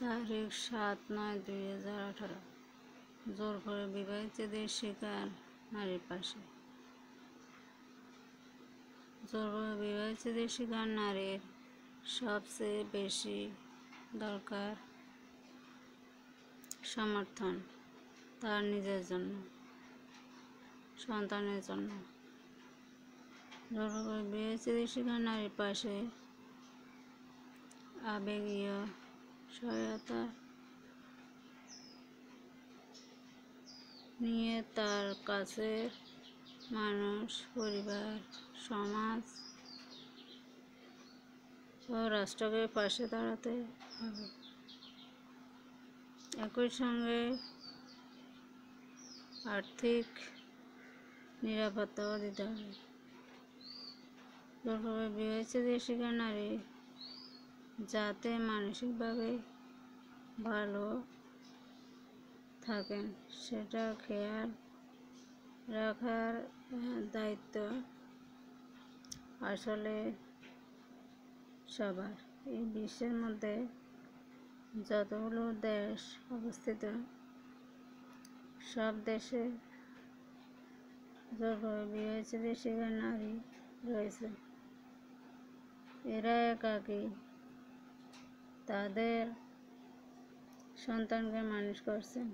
তারিখ ৭/৯/২০১৮। জোর করে বিবাহবিচ্ছেদের শিকার নারীর পাশে। জোর করে বিবাহবিচ্ছেদের শিকার নারীর সবচেয়ে বেশি দরকার সমর্থন, তার নিজের জন্য, সন্তানের জন্য। জোর করে বিবাহবিচ্ছেদের শিকার নারীর পাশে আবেগীয় সহায়তা নিয়ে তার কাছের মানুষ, পরিবার, সমাজ ও রাষ্ট্রকে পাশে দাঁড়াতে হবে। একই সঙ্গে আর্থিক নিরাপত্তাও দিতে হবে। জোর করে বিবাহবিচ্ছেদের শিকার নারী যাতে মানসিকভাবে ভালো থাকেন সেটা খেয়াল রাখার দায়িত্ব আসলে সবার। এই বিশ্বের মধ্যে যতগুলো দেশ অবস্থিত, সব দেশে জোর করে বিবাহবিচ্ছেদের শিকার নারী রয়েছে। এরা একাকী তাদের সন্তানকে মানুষ করছেন।